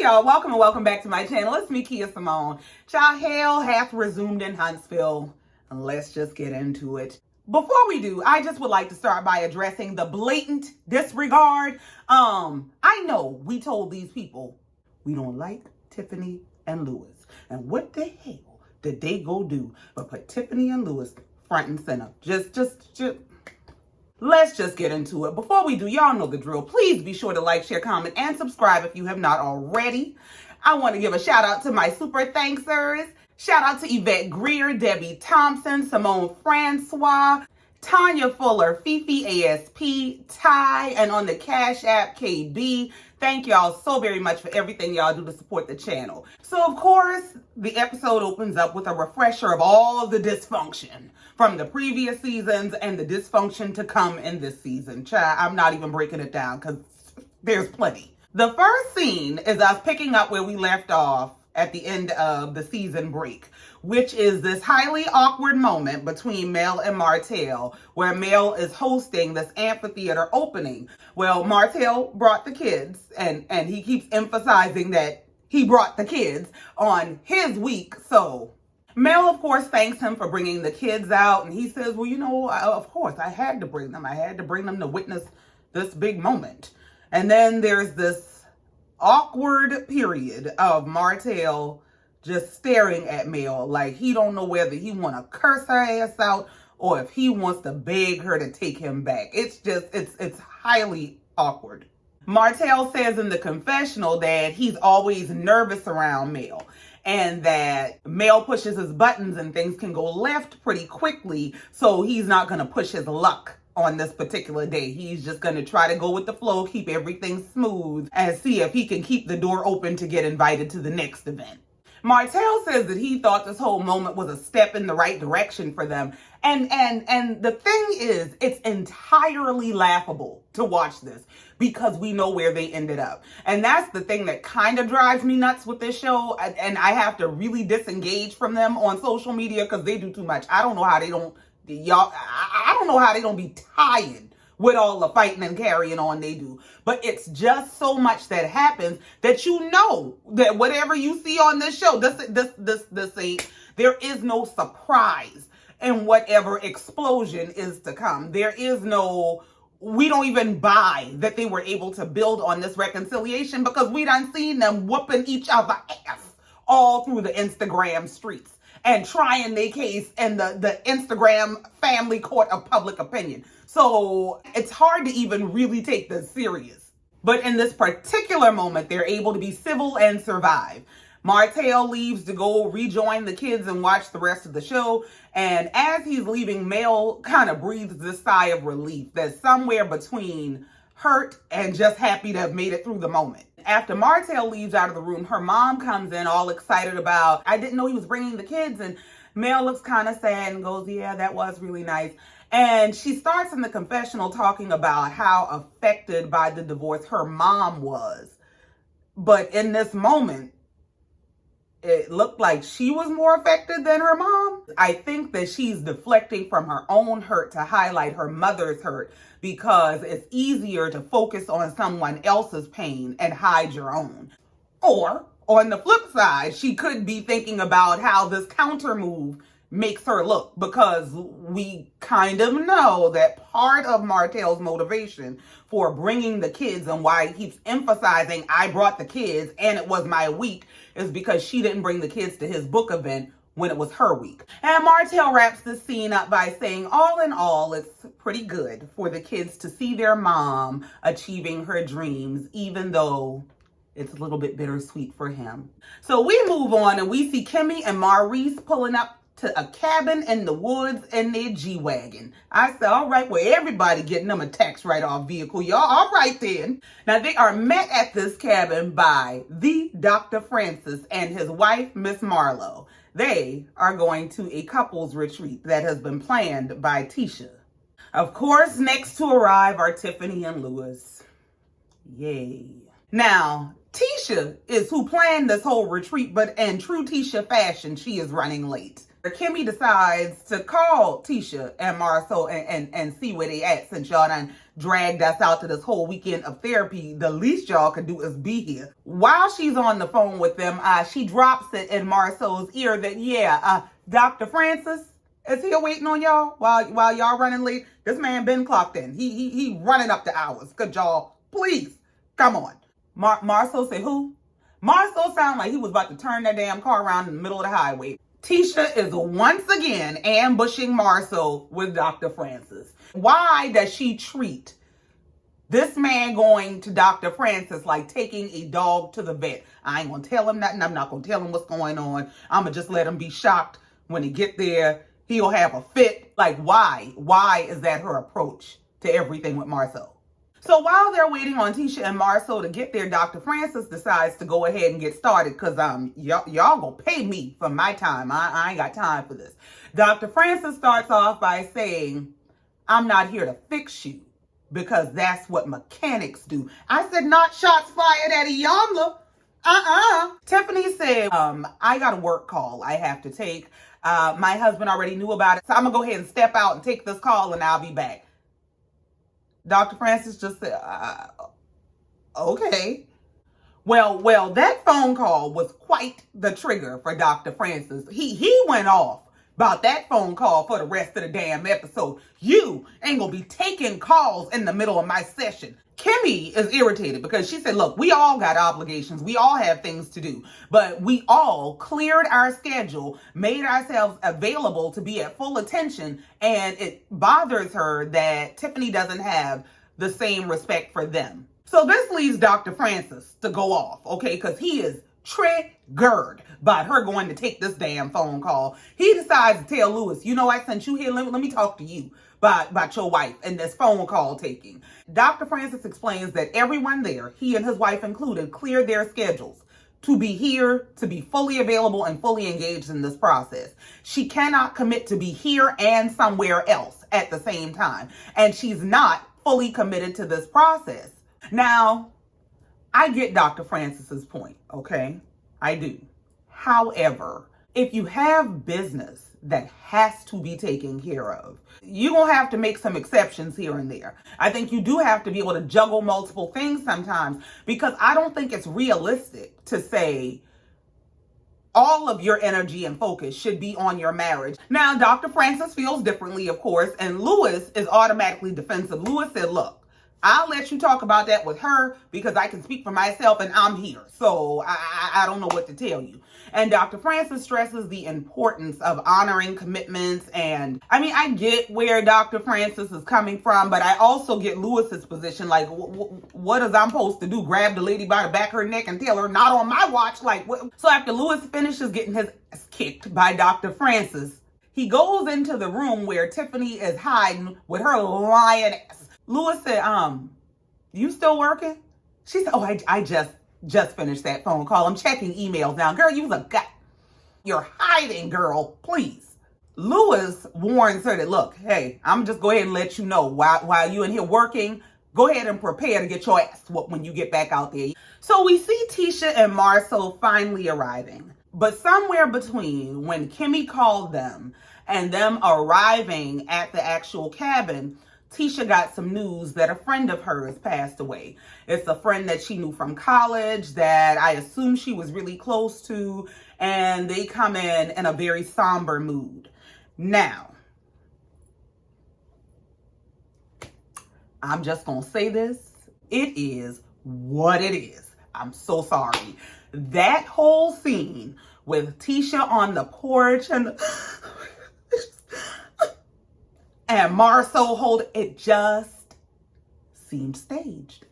y'all, welcome and welcome back to my channel. It's me, Kia Simone. Child, hell hath resumed in Huntsville. And let's just get into it. Before we do, I just would like to start by addressing the blatant disregard. I know we told these people we don't like Tiffany and Lewis. And what the hell did they go do but put Tiffany and Lewis front and center? Let's just get into it. Before we do, y'all know the drill. Please be sure to like, share, comment, and subscribe if you have not already. I want to give a shout out to my super thanksers. Shout out to Yvette Greer, Debbie Thompson, Simone Francois, Tanya Fuller, Fifi ASP, Ty, and on the Cash App, KB. Thank y'all so very much for everything y'all do to support the channel. So, of course, the episode opens up with a refresher of all the dysfunction from the previous seasons and the dysfunction to come in this season. Child, I'm not even breaking it down because there's plenty. The first scene is us picking up where we left off at the end of the season break, which is this highly awkward moment between Mel and Martel, where Mel is hosting this amphitheater opening. Well, Martel brought the kids, and he keeps emphasizing that he brought the kids on his week. So Mel, of course, thanks him for bringing the kids out, and he says, well, you know, of course, I had to bring them. I had to bring them to witness this big moment. And then there's this awkward period of Martel just staring at Mel like he don't know whether he want to curse her ass out or if he wants to beg her to take him back. It's just, it's highly awkward. Martel says in the confessional that he's always nervous around Mel and that Mel pushes his buttons and things can go left pretty quickly, so he's not going to push his luck on this particular day. He's just going to try to go with the flow, keep everything smooth, and see if he can keep the door open to get invited to the next event. Martel says that he thought this whole moment was a step in the right direction for them. And the thing is, it's entirely laughable to watch this because we know where they ended up. And that's the thing that kind of drives me nuts with this show. And I have to really disengage from them on social media because they do too much. I don't know how they don't, I don't know how they don't be tired with all the fighting and carrying on they do. But it's just so much that happens that you know that whatever you see on this show, this ain't, there is no surprise in whatever explosion is to come. There is no, we don't even buy that they were able to build on this reconciliation because we done seen them whooping each other ass all through the Instagram streets and trying their case in the Instagram family court of public opinion. So it's hard to even really take this serious. But in this particular moment, they're able to be civil and survive. Martel leaves to go rejoin the kids and watch the rest of the show. And as he's leaving, Mel kind of breathes this sigh of relief that's somewhere between hurt and just happy to have made it through the moment. After Martel leaves out of the room, her mom comes in all excited about, I didn't know he was bringing the kids. And Mel looks kind of sad and goes, yeah, that was really nice. And she starts in the confessional talking about how affected by the divorce her mom was. But in this moment, it looked like she was more affected than her mom. I think that she's deflecting from her own hurt to highlight her mother's hurt because it's easier to focus on someone else's pain and hide your own. Or on the flip side, she could be thinking about how this counter move makes her look, because we kind of know that part of Martel's motivation for bringing the kids and why he keeps emphasizing I brought the kids and it was my week is because she didn't bring the kids to his book event when it was her week. And Martel wraps the scene up by saying, all in all, it's pretty good for the kids to see their mom achieving her dreams, even though it's a little bit bittersweet for him. So we move on and we see Kimmy and Maurice pulling up to a cabin in the woods in their G-Wagon. I said, all right, well, everybody getting them a tax write-off vehicle, y'all. All right, then. Now, they are met at this cabin by the Dr. Francis and his wife, Miss Marlowe. They are going to a couples retreat that has been planned by Tisha. Of course, next to arrive are Tiffany and Lewis. Yay. Now, Tisha is who planned this whole retreat, but in true Tisha fashion, she is running late. Kimmy decides to call Tisha and Marcel and see where they at, since y'all done dragged us out to this whole weekend of therapy. The least y'all can do is be here. While she's on the phone with them, she drops it in Marcel's ear that, Dr. Francis is here waiting on y'all while y'all running late. This man been clocked in. He running up the hours. Could y'all please come on? Marcel said, who? Marcel sounded like he was about to turn that damn car around in the middle of the highway. Tisha is once again ambushing Marcel with Dr. Francis. Why does she treat this man going to Dr. Francis like taking a dog to the vet? I ain't gonna tell him nothing. I'm not gonna tell him what's going on. I'm gonna just let him be shocked. When he get there, he'll have a fit. Like, why? Why is that her approach to everything with Marcel? So while they're waiting on Tisha and Marcel to get there, Dr. Francis decides to go ahead and get started because y'all gonna pay me for my time. I ain't got time for this. Dr. Francis starts off by saying, I'm not here to fix you because that's what mechanics do. I said, not shots fired at Iyanla. Tiffany said, I got a work call I have to take. My husband already knew about it, so I'm gonna go ahead and step out and take this call and I'll be back. Dr. Francis just said, okay. Well, that phone call was quite the trigger for Dr. Francis. He went off about that phone call for the rest of the damn episode. You ain't gonna be taking calls in the middle of my session. Kimmy is irritated because she said, look, we all got obligations. We all have things to do, but we all cleared our schedule, made ourselves available to be at full attention. And it bothers her that Tiffany doesn't have the same respect for them. So this leaves Dr. Francis to go off, okay? Because he is triggered by her going to take this damn phone call. He decides to tell Lewis, you know, I sent you here. Let me talk to you about your wife and this phone call taking. Dr. Francis explains that everyone there, he and his wife included, cleared their schedules to be here, to be fully available and fully engaged in this process. She cannot commit to be here and somewhere else at the same time. And she's not fully committed to this process. Now, I get Dr. Francis's point, okay? I do. However, if you have business that has to be taken care of, you're going to have to make some exceptions here and there. I think you do have to be able to juggle multiple things sometimes, because I don't think it's realistic to say all of your energy and focus should be on your marriage. Now, Dr. Francis feels differently, of course, and Lewis is automatically defensive. Lewis said, look, I'll let you talk about that with her because I can speak for myself and I'm here. So I don't know what to tell you. And Dr. Francis stresses the importance of honoring commitments. And I mean, I get where Dr. Francis is coming from, but I also get Lewis's position. Like, what is I'm supposed to do? Grab the lady by the back of her neck and tell her not on my watch? Like, what? So after Lewis finishes getting his ass kicked by Dr. Francis, he goes into the room where Tiffany is hiding with her lying ass. Lewis said, you still working? She said, oh, I just finished that phone call. I'm checking emails now. Girl, you was a guy. You're hiding, girl, please. Lewis warns her that, look, hey, I'm just go ahead and let you know while you in here working, go ahead and prepare to get your ass whooped when you get back out there. So we see Tisha and Marcel finally arriving. But somewhere between when Kimmy called them and them arriving at the actual cabin, Tisha got some news that a friend of hers passed away. It's a friend that she knew from college that I assume she was really close to, and they come in a very somber mood. Now, I'm just going to say this. It is what it is. I'm so sorry. That whole scene with Tisha on the porch and Marcel hold it just seemed staged.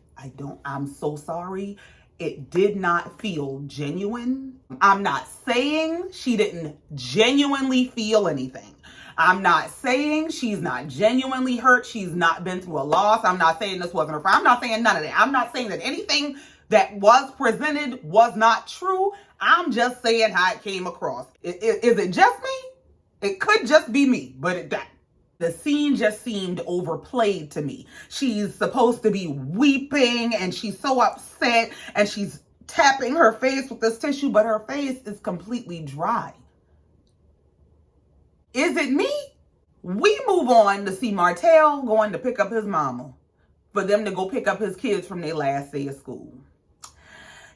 I'm so sorry. It did not feel genuine. I'm not saying she didn't genuinely feel anything. I'm not saying she's not genuinely hurt. She's not been through a loss. I'm not saying this wasn't her friend. I'm not saying none of that. I'm not saying that anything that was presented was not true. I'm just saying how it came across. Is it just me? It could just be me, but it died. The scene just seemed overplayed to me. She's supposed to be weeping and she's so upset and she's tapping her face with this tissue, but her face is completely dry. Is it me? We move on to see Martel going to pick up his mama for them to go pick up his kids from their last day of school.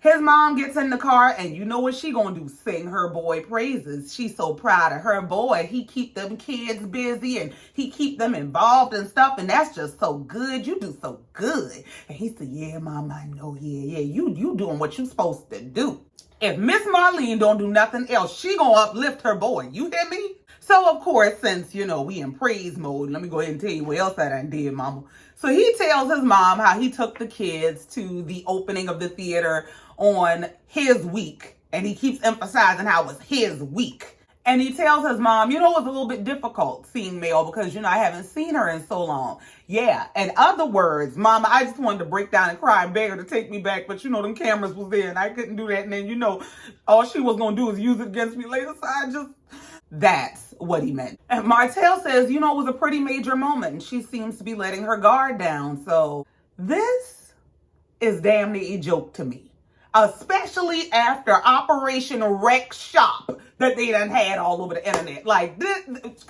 His mom gets in the car, and you know what she gonna do? Sing her boy praises. She's so proud of her boy. He keep them kids busy, and he keep them involved and stuff, and that's just so good. You do so good. And he said, yeah, mom, I know, yeah, you doing what you supposed to do. If Miss Marlene don't do nothing else, she gonna uplift her boy. You hear me? So, of course, since, we in praise mode, let me go ahead and tell you what else I done did, mama. So he tells his mom how he took the kids to the opening of the theater on his week. And he keeps emphasizing how it was his week. And he tells his mom, it was a little bit difficult seeing Mel because, I haven't seen her in so long. Yeah, in other words, mama, I just wanted to break down and cry and beg her to take me back. But, them cameras was there and I couldn't do that. And then, all she was going to do is use it against me later. So that's what he meant. And Martel says, it was a pretty major moment. And she seems to be letting her guard down. So this is damn near a joke to me. Especially after Operation Wreck Shop that they done had all over the internet. Like this.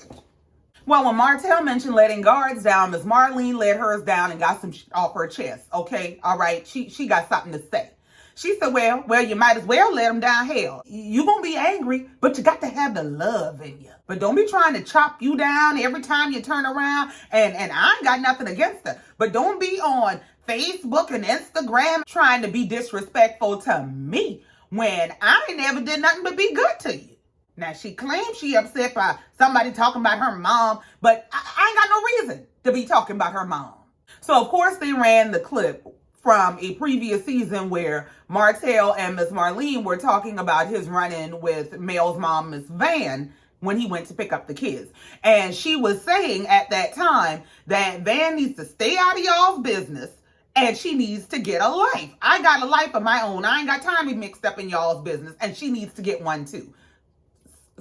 Well, when Martel mentioned letting guards down, Miss Marlene let hers down and got some shit off her chest. Okay, all right. She got something to say. She said, well, you might as well let them down. Hell, you gonna be angry, but you got to have the love in you. But don't be trying to chop you down every time you turn around. And I ain't got nothing against her. But don't be on Facebook and Instagram trying to be disrespectful to me when I ain't never did nothing but be good to you. Now, she claims she upset by somebody talking about her mom, but I ain't got no reason to be talking about her mom. So, of course, they ran the clip from a previous season where Martel and Miss Marlene were talking about his run-in with Mel's mom, Miss Van, when he went to pick up the kids. And she was saying at that time that Van needs to stay out of y'all's business and she needs to get a life. I got a life of my own. I ain't got time to be mixed up in y'all's business, and she needs to get one too.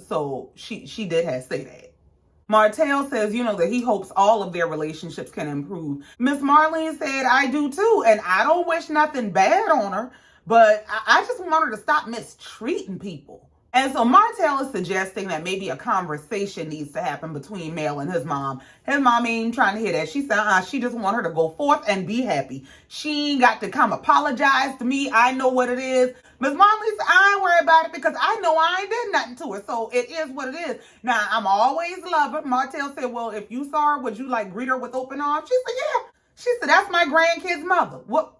So she did have to say that. Martel says, that he hopes all of their relationships can improve. Miss Marlene said, I do too. And I don't wish nothing bad on her, but I just want her to stop mistreating people. And so Martel is suggesting that maybe a conversation needs to happen between Mel and his mom. His mom ain't trying to hear that. She said, she just want her to go forth and be happy. She ain't got to come apologize to me. I know what it is. Miss Marley said, I ain't worried about it because I know I ain't did nothing to her. So it is what it is. Now, I'm always love her. Martel said, well, if you saw her, would you greet her with open arms? She said, yeah. She said, that's my grandkid's mother. What?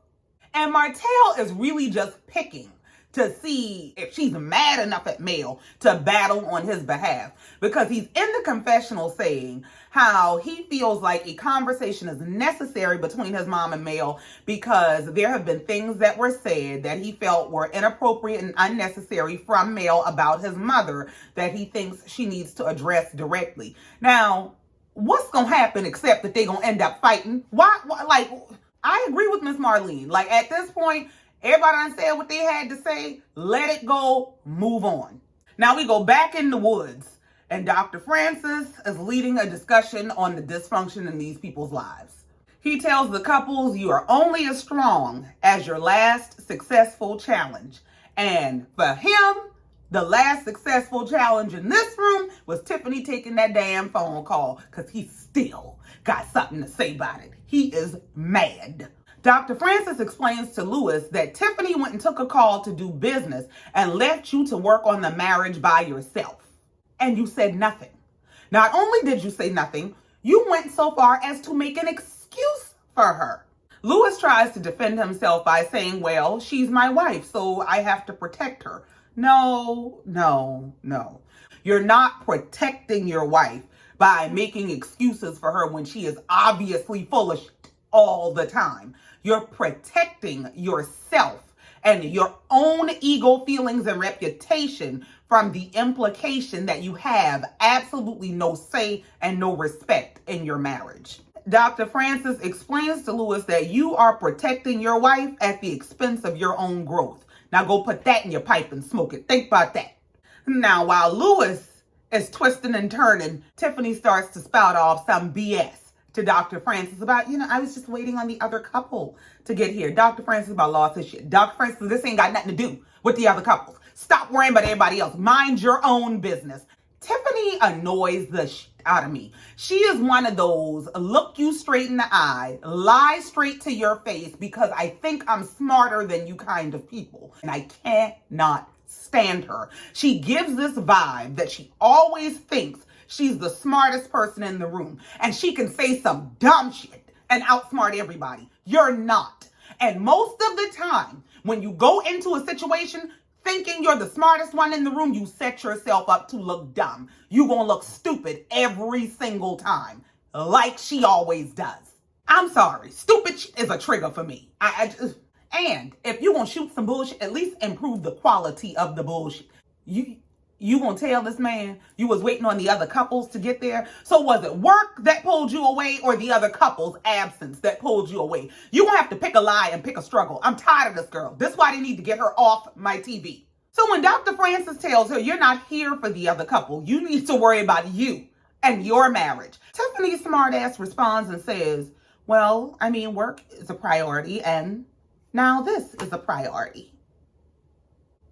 And Martel is really just picking to see if she's mad enough at Mel to battle on his behalf. Because he's in the confessional saying how he feels like a conversation is necessary between his mom and Mel because there have been things that were said that he felt were inappropriate and unnecessary from Mel about his mother that he thinks she needs to address directly. Now, what's going to happen except that they're going to end up fighting? Why? I agree with Miss Marlene. At this point, everybody done said what they had to say. Let it go. Move on. Now we go back in the woods. And Dr. Francis is leading a discussion on the dysfunction in these people's lives. He tells the couples, you are only as strong as your last successful challenge. And for him, the last successful challenge in this room was Tiffany taking that damn phone call because he still got something to say about it. He is mad. Dr. Francis explains to Lewis that Tiffany went and took a call to do business and left you to work on the marriage by yourself. And you said nothing. Not only did you say nothing, you went so far as to make an excuse for her. Lewis tries to defend himself by saying, well, she's my wife, so I have to protect her. No. You're not protecting your wife by making excuses for her when she is obviously full of shit all the time. You're protecting yourself and your own ego, feelings, and reputation from the implication that you have absolutely no say and no respect in your marriage. Dr. Francis explains to Lewis that you are protecting your wife at the expense of your own growth. Now go put that in your pipe and smoke it. Think about that. Now, while Lewis is twisting and turning, Tiffany starts to spout off some BS to Dr. Francis about, I was just waiting on the other couple to get here. Dr. Francis about lost his shit. Dr. Francis, this ain't got nothing to do with the other couples. Stop worrying about everybody else. Mind your own business. Tiffany annoys the out of me. She is one of those look you straight in the eye, lie straight to your face because I think I'm smarter than you kind of people. And I cannot stand her. She gives this vibe that she always thinks she's the smartest person in the room. And she can say some dumb shit and outsmart everybody. You're not. And most of the time, when you go into a situation thinking you're the smartest one in the room, you set yourself up to look dumb. You're going to look stupid every single time, like she always does. I'm sorry. Stupid is a trigger for me. And if you're going to shoot some bullshit, at least improve the quality of the bullshit. You gonna tell this man you was waiting on the other couples to get there? So was it work that pulled you away or the other couple's absence that pulled you away? You gonna have to pick a lie and pick a struggle. I'm tired of this girl. This is why they need to get her off my TV. So when Dr. Francis tells her you're not here for the other couple, you need to worry about you and your marriage, Tiffany's smartass responds and says, well, I mean, work is a priority and now this is a priority.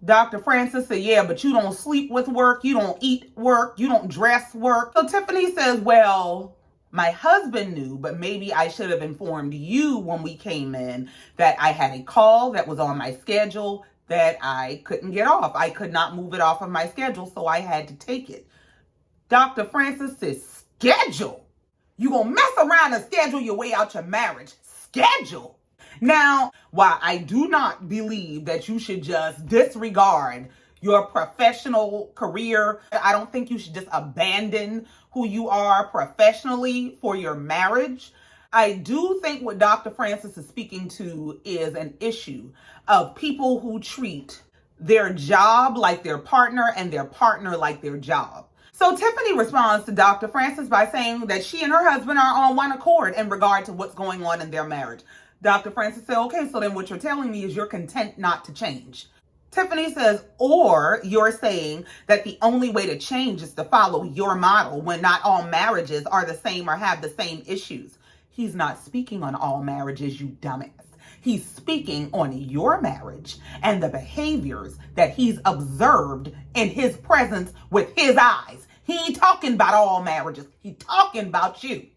Dr. Francis said, yeah, but you don't sleep with work, you don't eat work, you don't dress work. So Tiffany says, well, my husband knew, but maybe I should have informed you when we came in that I had a call that was on my schedule that I couldn't get off. I could not move it off of my schedule, so I had to take it. Dr. Francis says, schedule? You gonna mess around and schedule your way out your marriage? Schedule? Now, while I do not believe that you should just disregard your professional career, I don't think you should just abandon who you are professionally for your marriage. I do think what Dr. Francis is speaking to is an issue of people who treat their job like their partner and their partner like their job. So Tiffany responds to Dr. Francis by saying that she and her husband are on one accord in regard to what's going on in their marriage. Dr. Francis said, okay, so then what you're telling me is you're content not to change. Tiffany says, or you're saying that the only way to change is to follow your model when not all marriages are the same or have the same issues. He's not speaking on all marriages, you dumbass. He's speaking on your marriage and the behaviors that he's observed in his presence with his eyes. He ain't talking about all marriages. He's talking about you.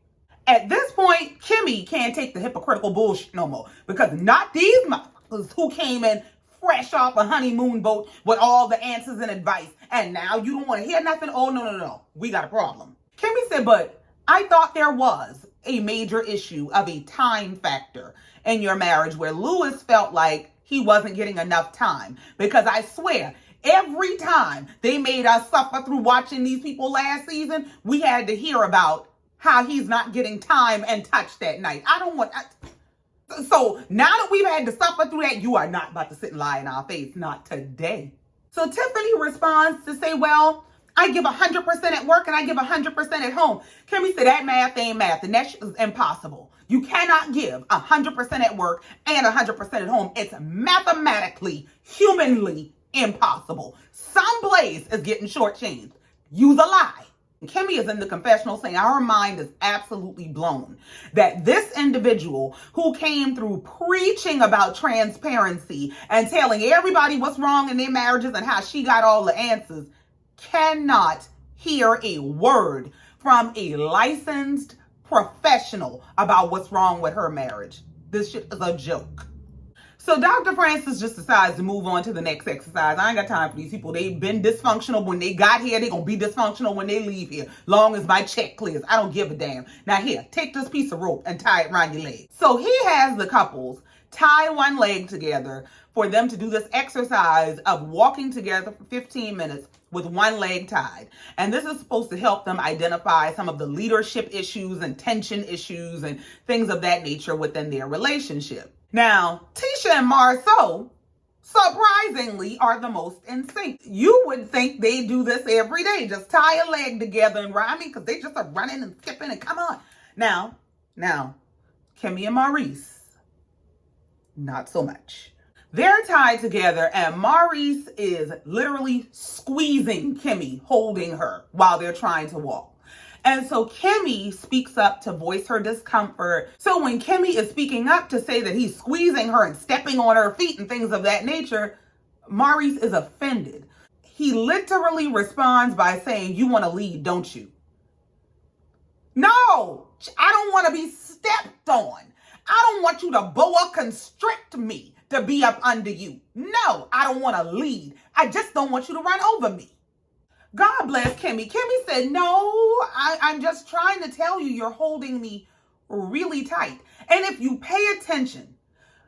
At this point, Kimmy can't take the hypocritical bullshit no more because not these motherfuckers who came in fresh off a honeymoon boat with all the answers and advice. And now you don't want to hear nothing. Oh, no. We got a problem. Kimmy said, but I thought there was a major issue of a time factor in your marriage where Lewis felt like he wasn't getting enough time. Because I swear, every time they made us suffer through watching these people last season, we had to hear about how he's not getting time and touch that night. So now that we've had to suffer through that, you are not about to sit and lie in our face. Not today. So Tiffany responds to say, well, I give 100% at work and I give 100% at home. Kimmy said that math ain't math and that shit is impossible. You cannot give 100% at work and 100% at home. It's mathematically, humanly impossible. Some place is getting shortchanged. Use a lie. Kimmy is in the confessional saying her mind is absolutely blown that this individual who came through preaching about transparency and telling everybody what's wrong in their marriages and how she got all the answers cannot hear a word from a licensed professional about what's wrong with her marriage. This shit is a joke. So Dr. Francis just decides to move on to the next exercise. I ain't got time for these people. They've been dysfunctional when they got here. They're going to be dysfunctional when they leave here. Long as my check clears. I don't give a damn. Now here, take this piece of rope and tie it around your leg. So he has the couples tie one leg together for them to do this exercise of walking together for 15 minutes with one leg tied. And this is supposed to help them identify some of the leadership issues and tension issues and things of that nature within their relationship. Now, Tisha and Marcel, surprisingly, are the most in sync. You would think they do this every day. Just tie a leg together and rhyme because they just are running and skipping and come on. Now, Kimmy and Maurice, not so much. They're tied together and Maurice is literally squeezing Kimmy, holding her while they're trying to walk. And so Kimmy speaks up to voice her discomfort. So when Kimmy is speaking up to say that he's squeezing her and stepping on her feet and things of that nature, Maurice is offended. he literally responds by saying, "You want to lead, don't you?" No, I don't want to be stepped on. I don't want you to boa constrict me to be up under you. No, I don't want to lead. I just don't want you to run over me. God bless Kimmy. Kimmy said, no, I'm just trying to tell you you're holding me really tight. And if you pay attention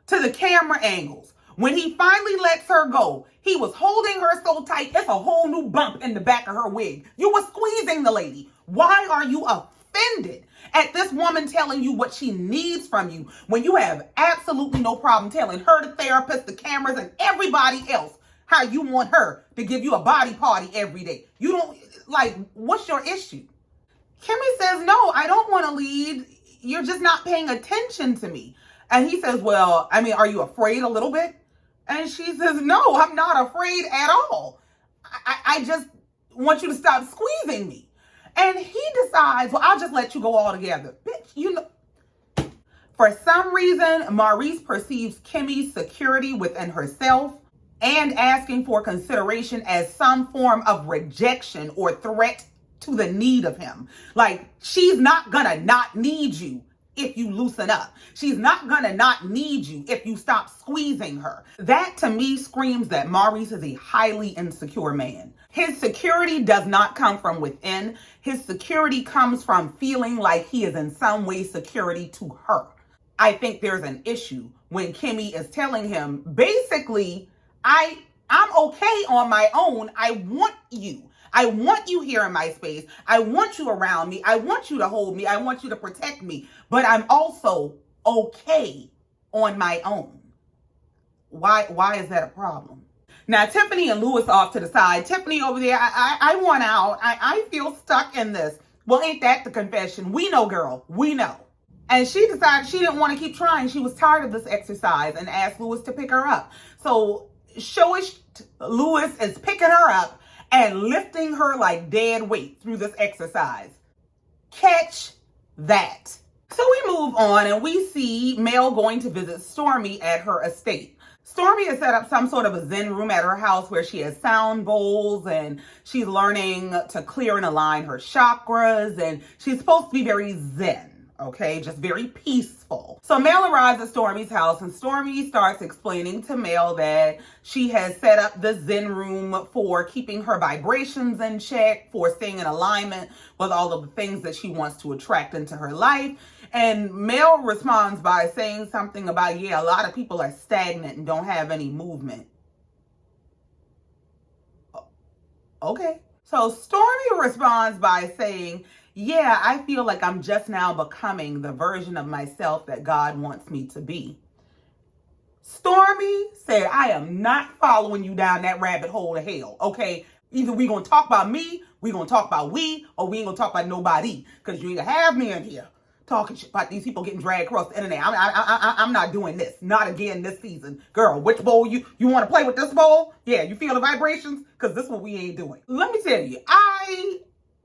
to the camera angles, when he finally lets her go, he was holding her so tight, it's a whole new bump in the back of her wig. You were squeezing the lady. Why are you offended at this woman telling you what she needs from you when you have absolutely no problem telling her, the therapist, the cameras, and everybody else how you want her to give you a body party every day? You don't, like, what's your issue? Kimmy says, no, I don't want to lead. You're just not paying attention to me. And he says, well, I mean, are you afraid a little bit? And she says, no, I'm not afraid at all. I just want you to stop squeezing me. And he decides, well, I'll just let you go all together. Bitch, you know. For some reason, Maurice perceives Kimmy's security within herself and asking for consideration as some form of rejection or threat to the need of him. Like, she's not gonna not need you if you loosen up. She's not gonna not need you if you stop squeezing her. That to me screams that Maurice is a highly insecure man. His security does not come from within. His security comes from feeling like he is in some way security to her. I think there's an issue when Kimmy is telling him, basically, I'm okay on my own. I want you. I want you here in my space. I want you around me. I want you to hold me. I want you to protect me. But I'm also okay on my own. Why is that a problem? Now, Tiffany and Louis off to the side. Tiffany over there, I want out. I feel stuck in this. Well, ain't that the confession? We know, girl. We know. And she decided she didn't want to keep trying. She was tired of this exercise and asked Louis to pick her up. So showish Louis is picking her up and lifting her like dead weight through this exercise. Catch that. So we move on and we see Mel going to visit Stormy at her estate. Stormy has set up some sort of a Zen room at her house where she has sound bowls and she's learning to clear and align her chakras, and she's supposed to be very Zen. Okay, just very peaceful. So Mel arrives at Stormy's house and Stormy starts explaining to Mel that she has set up the Zen room for keeping her vibrations in check, for staying in alignment with all of the things that she wants to attract into her life. And Mel responds by saying something about, yeah, a lot of people are stagnant and don't have any movement. Okay. So Stormy responds by saying, yeah, I feel like I'm just now becoming the version of myself that God wants me to be. Stormy said, I am not following you down that rabbit hole to hell, okay? Either we gonna talk about me, we gonna talk about we, or we ain't gonna talk about nobody. Because you ain't gonna have me in here talking shit about these people getting dragged across the internet. I'm not doing this. Not again this season. Girl, which bowl you want to play with this bowl? Yeah, you feel the vibrations? Because this is what we ain't doing. Let me tell you, I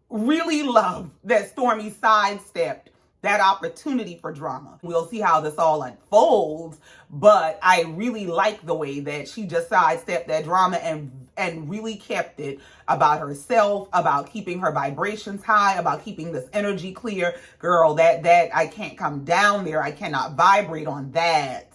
really love that Stormy sidestepped that opportunity for drama. We'll see how this all unfolds, but I really like the way that she just sidestepped that drama and really kept it about herself, about keeping her vibrations high, about keeping this energy clear. Girl, that I can't come down there. I cannot vibrate on that.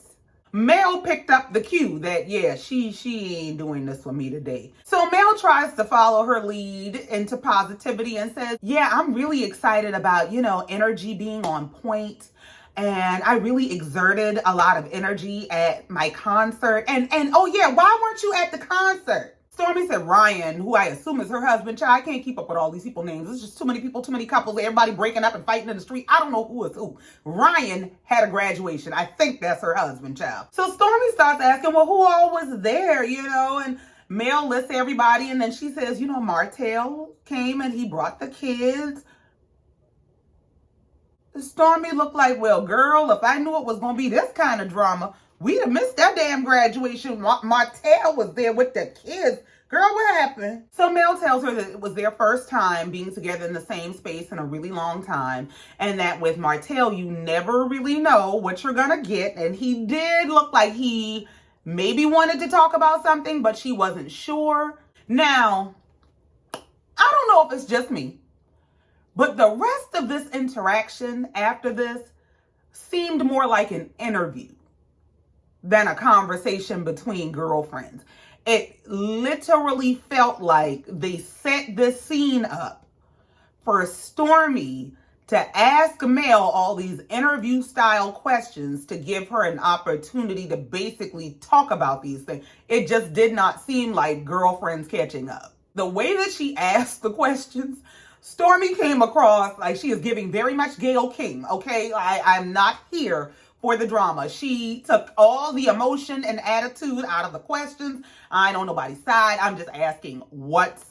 Mel picked up the cue that, yeah, she ain't doing this for me today. So Mel tries to follow her lead into positivity and says, yeah, I'm really excited about, energy being on point. And I really exerted a lot of energy at my concert. And oh yeah, why weren't you at the concert? Stormy said Ryan, who I assume is her husband. Child, I can't keep up with all these people's names. It's just too many people, too many couples, everybody breaking up and fighting in the street. I don't know who is who. Ryan had a graduation. I think that's her husband, child. So Stormy starts asking, well, who all was there, and Mel lists everybody. And then she says, Martel came and he brought the kids. Stormy looked like, well, girl, if I knew it was going to be this kind of drama, we'd have missed that damn graduation. Martell was there with the kids. Girl, what happened? So Mel tells her that it was their first time being together in the same space in a really long time. And that with Martell, you never really know what you're going to get. And he did look like he maybe wanted to talk about something, but she wasn't sure. Now, I don't know if it's just me, but the rest of this interaction after this seemed more like an interview than a conversation between girlfriends. It literally felt like they set this scene up for Stormy to ask Mel all these interview style questions to give her an opportunity to basically talk about these things. It just did not seem like girlfriends catching up. The way that she asked the questions, Stormy came across like she is giving very much Gayle King, okay? I'm not here for the drama. She took all the emotion and attitude out of the questions. I ain't on nobody's side. I'm just asking what's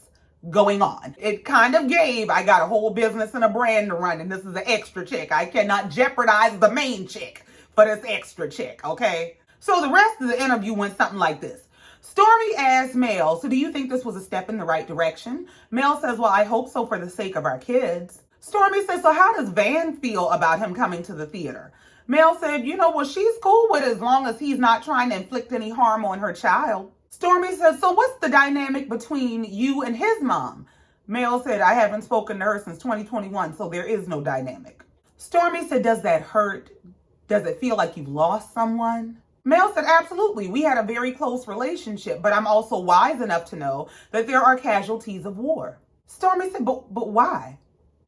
going on. It kind of gave, I got a whole business and a brand to run, and this is an extra check. I cannot jeopardize the main check for this extra check, okay? So the rest of the interview went something like this. Stormy asked Mel, so do you think this was a step in the right direction? Mel says, well, I hope so for the sake of our kids. Stormy says, so how does Van feel about him coming to the theater? Mel said, well, she's cool with it as long as he's not trying to inflict any harm on her child. Stormy says, so what's the dynamic between you and his mom? Mel said, I haven't spoken to her since 2021, so there is no dynamic. Stormy said, does that hurt? Does it feel like you've lost someone? Mel said, absolutely. We had a very close relationship, but I'm also wise enough to know that there are casualties of war. Stormy said, but why?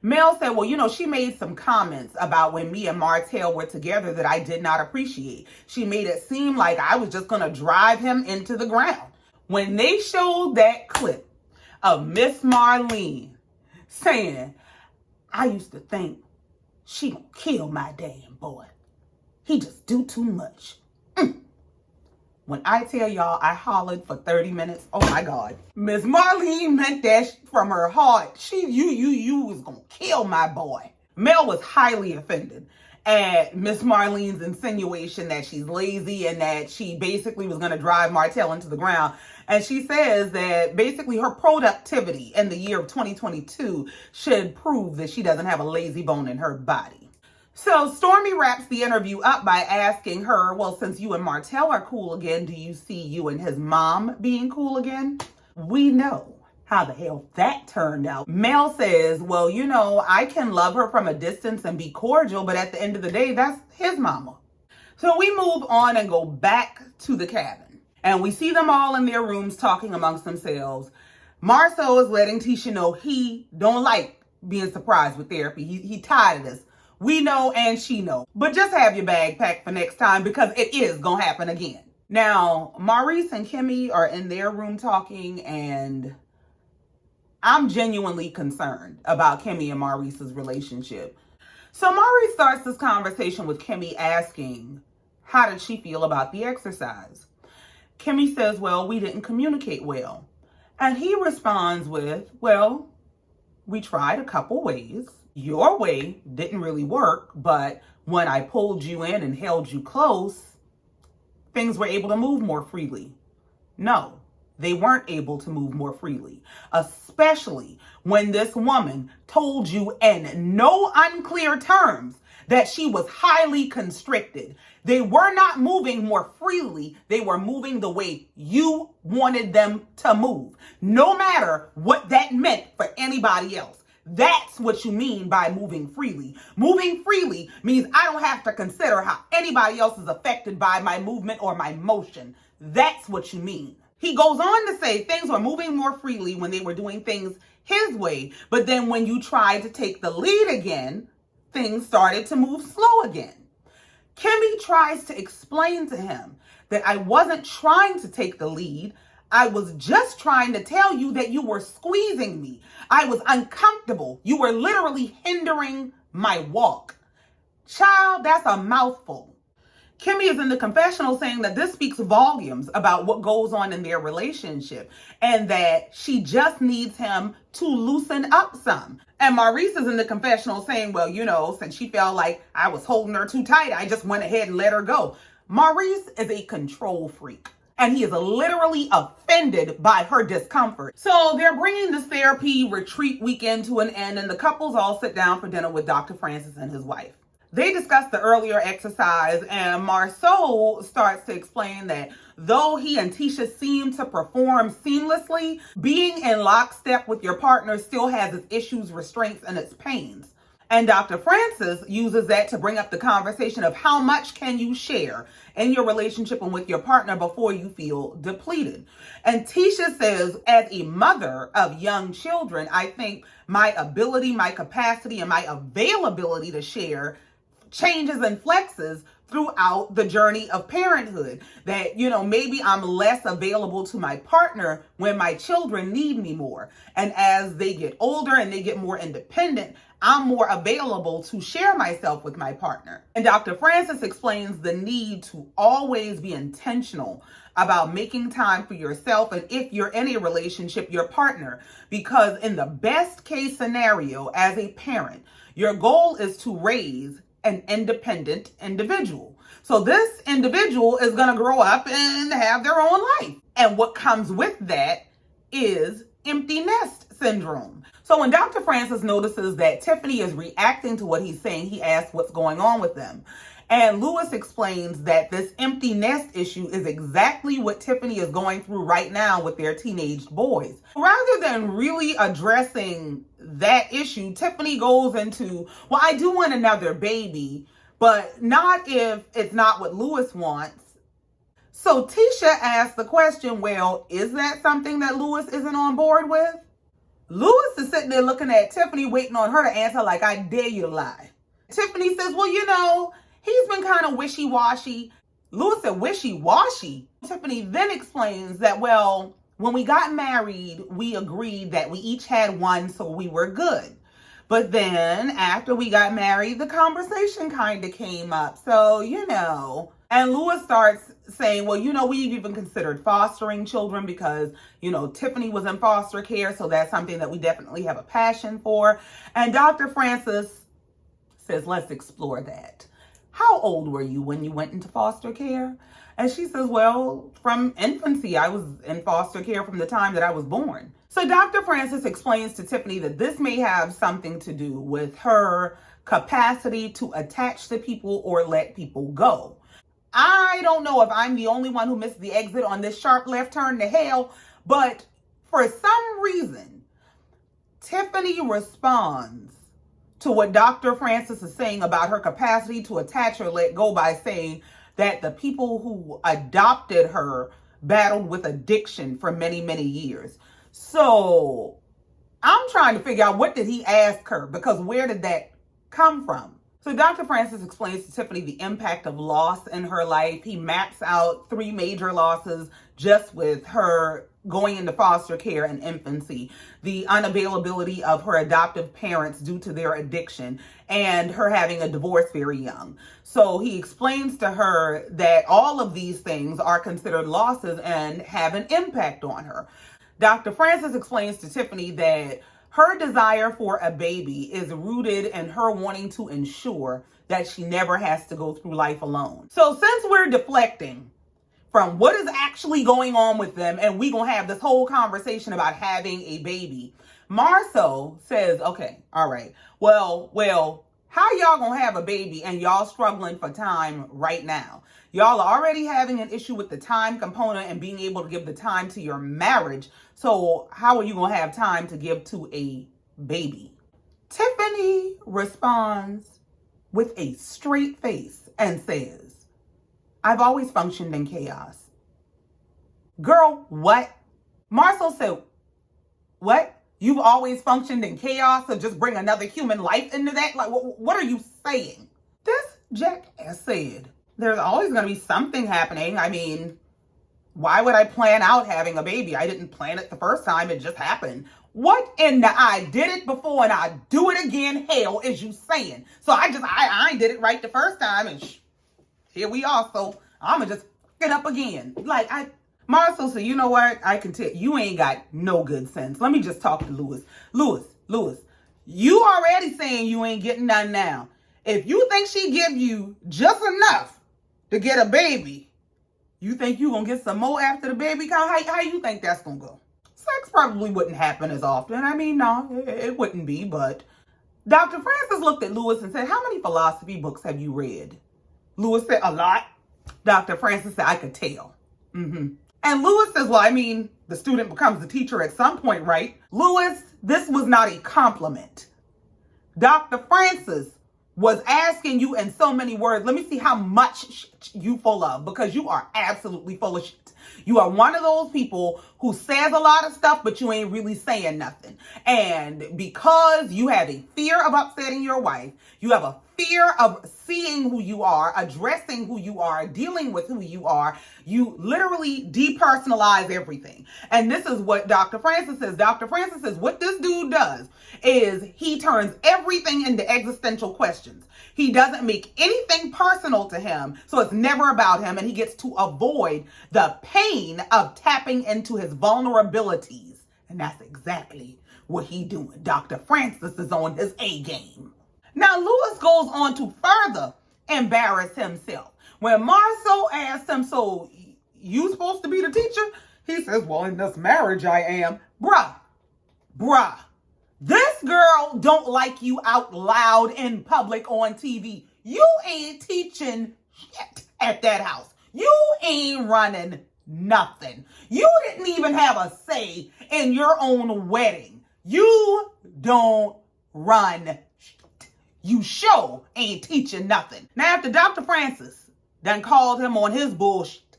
Mel said, well, she made some comments about when me and Martel were together that I did not appreciate. She made it seem like I was just going to drive him into the ground. When they showed that clip of Miss Marlene saying, I used to think she gonna kill my damn boy. He just do too much. When I tell y'all I hollered for 30 minutes, oh my God. Miss Marlene meant that from her heart. You was gonna kill my boy. Mel was highly offended at Miss Marlene's insinuation that she's lazy and that she basically was gonna drive Martel into the ground. And she says that basically her productivity in the year of 2022 should prove that she doesn't have a lazy bone in her body. So Stormy wraps the interview up by asking her, well, since you and Martel are cool again, do you see you and his mom being cool again? We know how the hell that turned out. Mel says, well, I can love her from a distance and be cordial, but at the end of the day, that's his mama. So we move on and go back to the cabin. And we see them all in their rooms talking amongst themselves. Marceau is letting Tisha know he don't like being surprised with therapy. He tired of this. We know and she know. But just have your bag packed for next time because it is going to happen again. Now, Maurice and Kimmy are in their room talking, and I'm genuinely concerned about Kimmy and Maurice's relationship. So Maurice starts this conversation with Kimmy asking, how did she feel about the exercise? Kimmy says, well, we didn't communicate well. And he responds with, well, we tried a couple ways. Your way didn't really work, but when I pulled you in and held you close, things were able to move more freely. No, they weren't able to move more freely, especially when this woman told you in no unclear terms that she was highly constricted. They were not moving more freely. They were moving the way you wanted them to move, no matter what that meant for anybody else. That's what you mean by moving freely. Moving freely means I don't have to consider how anybody else is affected by my movement or my motion. That's what you mean. He goes on to say things were moving more freely when they were doing things his way. But then when you tried to take the lead again, things started to move slow again. Kimmy tries to explain to him that I wasn't trying to take the lead. I was just trying to tell you that you were squeezing me. I was uncomfortable. You were literally hindering my walk. Child, that's a mouthful. Kimmy is in the confessional saying that this speaks volumes about what goes on in their relationship and that she just needs him to loosen up some. And Maurice is in the confessional saying, well, since she felt like I was holding her too tight, I just went ahead and let her go. Maurice is a control freak. And he is literally offended by her discomfort. So they're bringing this therapy retreat weekend to an end, and the couples all sit down for dinner with Dr. Francis and his wife. They discuss the earlier exercise, and Marceau starts to explain that though he and Tisha seem to perform seamlessly, being in lockstep with your partner still has its issues, restraints, and its pains. And Dr. Francis uses that to bring up the conversation of how much can you share in your relationship and with your partner before you feel depleted. And Tisha says, as a mother of young children, I think my ability, my capacity, and my availability to share changes and flexes throughout the journey of parenthood. That, maybe I'm less available to my partner when my children need me more. And as they get older and they get more independent, I'm more available to share myself with my partner. And Dr. Francis explains the need to always be intentional about making time for yourself, and if you're in a relationship, your partner, because in the best case scenario as a parent, your goal is to raise an independent individual. So this individual is going to grow up and have their own life. And what comes with that is empty nest syndrome. So when Dr. Francis notices that Tiffany is reacting to what he's saying, he asks what's going on with them. And Lewis explains that this empty nest issue is exactly what Tiffany is going through right now with their teenage boys. Rather than really addressing that issue, Tiffany goes into, well, I do want another baby, but not if it's not what Lewis wants. So Tisha asks the question, well, is that something that Lewis isn't on board with? Lewis is sitting there looking at Tiffany, waiting on her to answer like, I dare you to lie. Tiffany says, well, he's been kind of wishy-washy. Lewis said, wishy-washy? Tiffany then explains that, well, when we got married, we agreed that we each had one, so we were good. But then after we got married, the conversation kind of came up. So, and Lewis starts saying, well, we've even considered fostering children because, Tiffany was in foster care. So that's something that we definitely have a passion for. And Dr. Francis says, let's explore that. How old were you when you went into foster care? And she says, well, from infancy, I was in foster care from the time that I was born. So Dr. Francis explains to Tiffany that this may have something to do with her capacity to attach to people or let people go. I don't know if I'm the only one who missed the exit on this sharp left turn to hell, but for some reason, Tiffany responds to what Dr. Francis is saying about her capacity to attach or let go by saying that the people who adopted her battled with addiction for many, many years. So I'm trying to figure out, what did he ask her? Because where did that come from? So Dr. Francis explains to Tiffany the impact of loss in her life. He maps out 3 major losses just with her going into foster care and infancy, the unavailability of her adoptive parents due to their addiction, and her having a divorce very young. So he explains to her that all of these things are considered losses and have an impact on her. Dr. Francis explains to Tiffany that her desire for a baby is rooted in her wanting to ensure that she never has to go through life alone. So since we're deflecting from what is actually going on with them, and we're going to have this whole conversation about having a baby, Marceau says, okay, all right, well, how y'all going to have a baby and y'all struggling for time right now? Y'all are already having an issue with the time component and being able to give the time to your marriage. So how are you going to have time to give to a baby? Tiffany responds with a straight face and says, I've always functioned in chaos. Girl, what? Marceau said, what? You've always functioned in chaos, so just bring another human life into that? Like, what are you saying? This jackass said, there's always going to be something happening. I mean, why would I plan out having a baby? I didn't plan it the first time. It just happened. What in the I did it before and I do it again hell is you saying? So I ain't did it right the first time and here we are. So I'm going to just fuck it up again. Marceau said, you know what? I can tell you ain't got no good sense. Let me just talk to Lewis. Lewis, you already saying you ain't getting none now. If you think she give you just enough to get a baby, you think you gonna get some more after the baby count? How you think that's gonna go? Sex probably wouldn't happen as often. I mean, no, it wouldn't be, but Dr. Francis looked at Lewis and said, how many philosophy books have you read? Lewis said, a lot. Dr. Francis said, I could tell. And Lewis says, well, I mean, the student becomes the teacher at some point, right? Lewis, this was not a compliment. Dr. Francis was asking you in so many words, let me see how much you full of, because you are absolutely full of shit. You are one of those people who says a lot of stuff, but you ain't really saying nothing. And because you have a fear of upsetting your wife, you have a fear of seeing who you are, addressing who you are, dealing with who you are, you literally depersonalize everything. And this is what Dr. Francis says. Dr. Francis says what this dude does is he turns everything into existential questions. He doesn't make anything personal to him, so it's never about him, and he gets to avoid the pain of tapping into his vulnerabilities. And that's exactly what he doing. Dr. Francis is on his A game. Now, Lewis goes on to further embarrass himself. When Marceau asked him, so you supposed to be the teacher? He says, well, in this marriage I am. Bruh. This girl don't like you out loud in public on TV. You ain't teaching shit at that house. You ain't running nothing. You didn't even have a say in your own wedding. You don't run shit. You sure ain't teaching nothing. Now, after Dr. Francis done called him on his bullshit,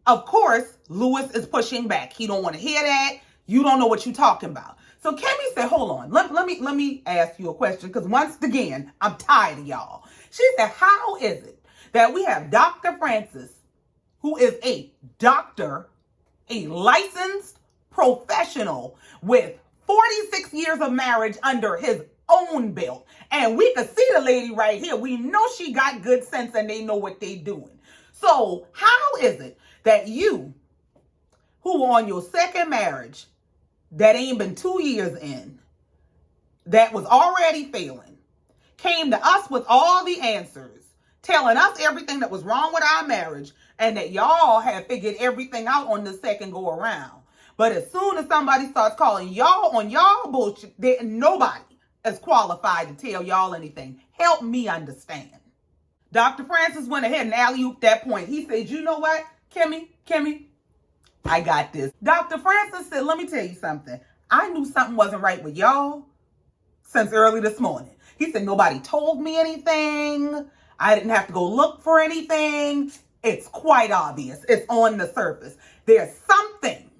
of course, Lewis is pushing back. He don't want to hear that. You don't know what you're talking about. So Kimmy said, hold on, let me ask you a question, because once again, I'm tired of y'all. She said, how is it that we have Dr. Francis, who is a doctor, a licensed professional with 46 years of marriage under his own belt, and we can see the lady right here. We know she got good sense and they know what they doing. So how is it that you, who on your second marriage, that ain't been 2 years in, that was already failing, came to us with all the answers, telling us everything that was wrong with our marriage, and that y'all have figured everything out on the second go around. But as soon as somebody starts calling y'all on y'all bullshit, nobody is qualified to tell y'all anything. Help me understand. Dr. Francis went ahead and alley-ooped that point. He said, you know what, Kimmy, I got this. Dr. Francis said, let me tell you something. I knew something wasn't right with y'all since early this morning. He said, nobody told me anything. I didn't have to go look for anything. It's quite obvious. It's on the surface. There's something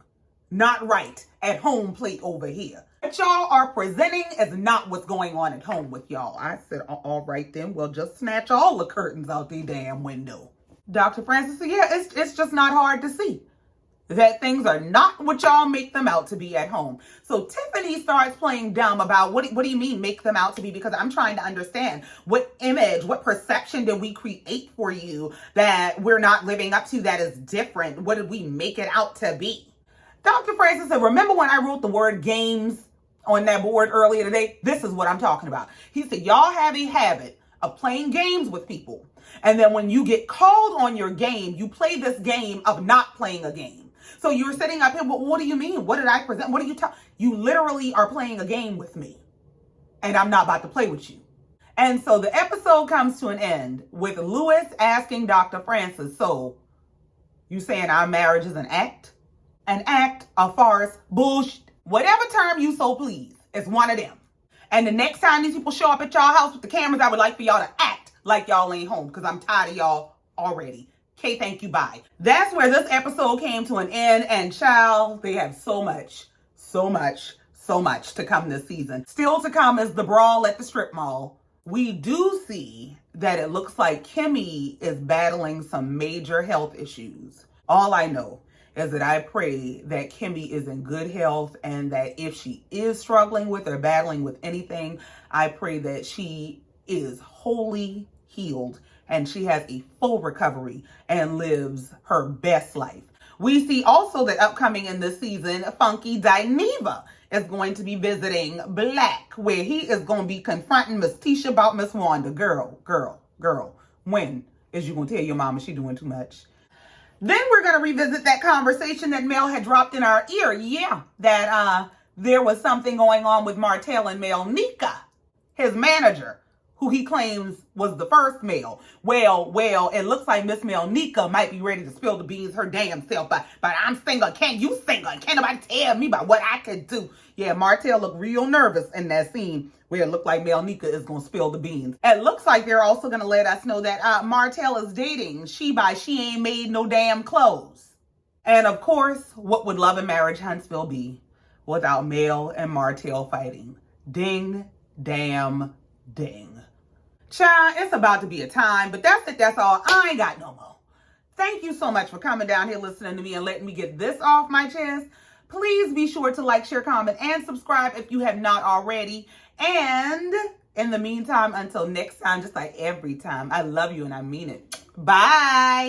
not right at home plate over here. What y'all are presenting is not what's going on at home with y'all. I said, all right then, we'll just snatch all the curtains out the damn window. Dr. Francis said, yeah, it's just not hard to see that things are not what y'all make them out to be at home. So Tiffany starts playing dumb about what do you mean make them out to be? Because I'm trying to understand what image, what perception did we create for you that we're not living up to that is different? What did we make it out to be? Dr. Francis said, remember when I wrote the word games on that board earlier today? This is what I'm talking about. He said, y'all have a habit of playing games with people. And then when you get called on your game, you play this game of not playing a game. So you're sitting up here, well, what do you mean? What did I present? What are you talking? You literally are playing a game with me, and I'm not about to play with you. And so the episode comes to an end with Lewis asking Dr. Francis, so you saying our marriage is an act? An act, a farce, bullshit, whatever term you so please, it's one of them. And the next time these people show up at y'all house with the cameras, I would like for y'all to act like y'all ain't home, because I'm tired of y'all already. Okay, thank you, bye. That's where this episode came to an end, and child, they have so much to come this season. Still to come is the brawl at the strip mall. We do see that it looks like Kimmy is battling some major health issues. All I know is that I pray that Kimmy is in good health, and that if she is struggling with or battling with anything, I pray that she is wholly healed and she has a full recovery and lives her best life. We see also that upcoming in this season, Funky Dineva is going to be visiting Black, where he is going to be confronting Miss Tisha about Miss Wanda. Girl, when is you going to tell your mama she doing too much? Then we're going to revisit that conversation that Mel had dropped in our ear. Yeah, that there was something going on with Martel and Mel Nika. his manager, who he claims was the first Mel. Well, it looks like Miss Melnica might be ready to spill the beans her damn self, but I'm single. Can't you single? Can't nobody tell me about what I can do? Yeah, Martel looked real nervous in that scene where it looked like Melnica is going to spill the beans. It looks like they're also going to let us know that Martel is dating she ain't made no damn clothes. And of course, what would Love and Marriage Huntsville be without Mel and Martel fighting? Ding, damn, ding. Child, it's about to be a time, but that's it. That's all. I ain't got no more. Thank you so much for coming down here listening to me and letting me get this off my chest. Please be sure to like, share, comment, and subscribe if you have not already. And in the meantime, until next time, just like every time, I love you and I mean it. Bye.